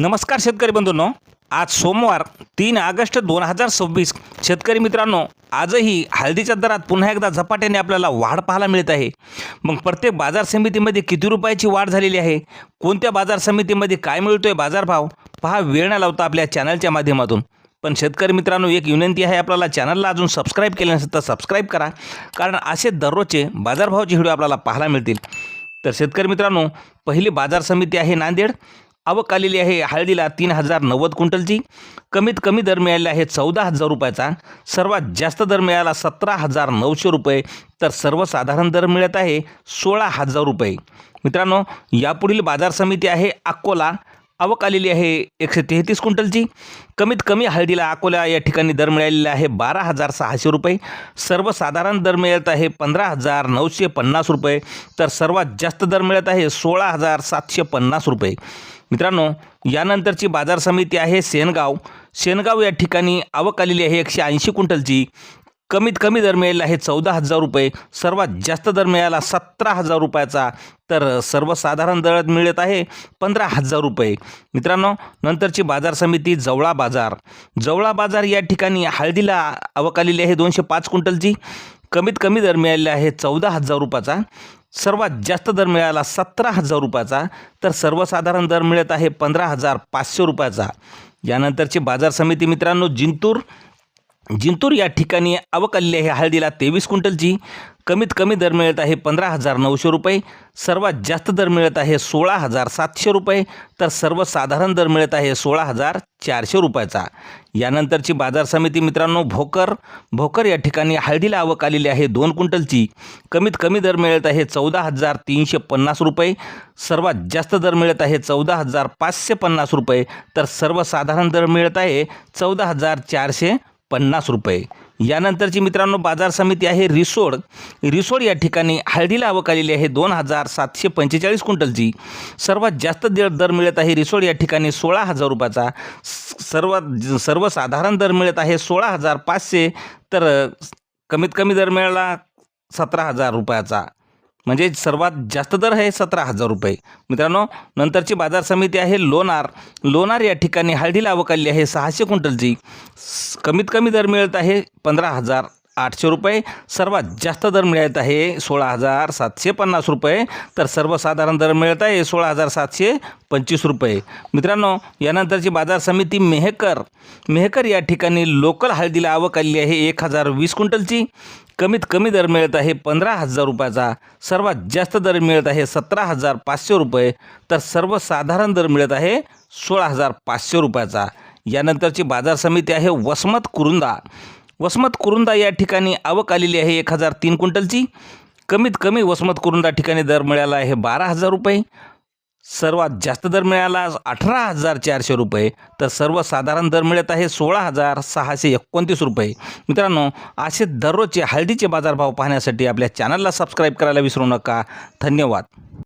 नमस्कार शेतकरी बंधूंनो, आज सोमवार 3 ऑगस्ट 2026. शेतकरी मित्रांनो, आजही हळदीच्या दरात पुन्हा एकदा झपाट्याने आपल्याला वाढ पाहायला मिळत आहे. मग प्रत्येक बाजार समितीमध्ये किती रुपयाची वाढ झालेली आहे, कोणत्या बाजार समितीमध्ये काय मिळतोय बाजारभाव पहा. वेळ न लावता आपल्या चॅनलच्या माध्यमातून. पण शेतकरी मित्रांनो, एक विनंती आहे, आपल्याला चॅनलला अजून सबस्क्राईब केले नसेल तर सबस्क्राईब करा, कारण असे दररोजचे बाजारभावाचे व्हिडिओ आपल्याला पाहायला मिळतील. तर शेतकरी मित्रांनो, पहिली बाजार समिती आहे नांदेड. आवक आलेली आहे हळदीला 3090 क्विंटलची. कमीत कमी दर मिळालेला आहे 14,000 रुपयाचा. सर्वात जास्त दर मिळाला 17,900 रुपये. तर सर्वसाधारण दर मिळत आहे 16,000 रुपये. मित्रांनो, यापुढील बाजार समिती आहे अकोला. आवक आलेली आहे 133 क्विंटलची. कमीत कमी हळदीला अकोला या ठिकाणी दर मिळालेला आहे 12,600 रुपये. सर्वसाधारण दर मिळत आहे 15,950 रुपये. तर सर्वात जास्त दर मिळत आहे 16,750 रुपये. मित्रांनो, यानंतरची बाजार समिती आहे सेनगाव. सेनगाव या ठिकाणी आवक आलेली आहे 180 क्विंटलची. कमीत कमी दर मिळालेला आहे 14,000 रुपये. सर्वात जास्त दर मिळाला 17,000 रुपयाचा. तर सर्वसाधारण दर मिळत आहे 15,000 रुपये. मित्रांनो, नंतरची बाजार समिती जवळा बाजार. जवळा बाजार या ठिकाणी हळदीला आवक आलेली आहे 205 क्विंटलची. कमीत कमी दर मिळालेला आहे 14,000 रुपयाचा. सर्वात जास्त दर मिळाला 17,000 रुपयाचा. तर सर्वसाधारण दर मिळत आहे 15,500 रुपयाचा. यानंतरची बाजार समिती मित्रांनो जिंतूर या ठिकाणी आवक आलेली आहे हळदीला 23 क्विंटलची. कमीत कमी दर मिळत आहे 15,900 रुपये. सर्वात जास्त दर मिळत आहे 16,700 रुपये. तर सर्वसाधारण दर मिळत आहे 16,400 रुपयाचा. यानंतरची बाजार समिती मित्रांनो भोकर या ठिकाणी हळदीला आवक आलेली आहे 2 क्विंटलची. कमीत कमी दर मिळत आहे 14,350 रुपये. सर्वात जास्त दर मिळत आहे 14,550 रुपये. तर सर्वसाधारण दर मिळत आहे 14,450 रुपये. यानंतरची मित्रांनो बाजार समिती आहे रिसोड या ठिकाणी हळदीला आवक आलेली आहे 2,745 क्विंटलची. सर्वात जास्त दर मिळत आहे रिसोड या ठिकाणी 16,000 रुपयाचा. सर्वसाधारण दर मिळत आहे 16,500. तर कमीत कमी दर मिळाला 17,000 रुपयाचा. म्हणजे सर्वात जास्त दर आहे 17,000 रुपये. मित्रांनो, नंतरची बाजार समिती आहे लोणार या ठिकाणी हळदीला आवक आलेली आहे 600 क्विंटलची. कमीत कमी दर मिळत आहे 15,800 रुपये. सर्वात जास्त दर मिळत आहे 16,750 रुपये. तर सर्वसाधारण दर मिळत आहे 16,725 रुपये. मित्रांनो, यानंतरची बाजार समिती मेहकर या ठिकाणी लोकल हळदीला आवक आलेली आहे 1,020 क्विंटलची. कमीत कमी दर मिळत आहे 15,000 रुपयाचा. सर्वात जास्त दर मिळत आहे 17,500 रुपये. तर सर्वसाधारण दर मिळत आहे 16,500 रुपयाचा. यानंतरची बाजार समिती आहे वसमत कुरुंदा या ठिकाणी आवक आलेली आहे 1,003 क्विंटलची. कमीत कमी वसमत कुरुंदा ठिकाणी दर मिळाला आहे 12,000 रुपये. सर्वात जास्त दर मिळाला 18,400 रुपये. तर सर्वसाधारण दर मिळत आहे 16,629 रुपये. मित्रांनो, असे दररोजचे हळदीचे बाजारभाव पाहण्यासाठी आपल्या चॅनलला सबस्क्राईब करायला विसरू नका. धन्यवाद.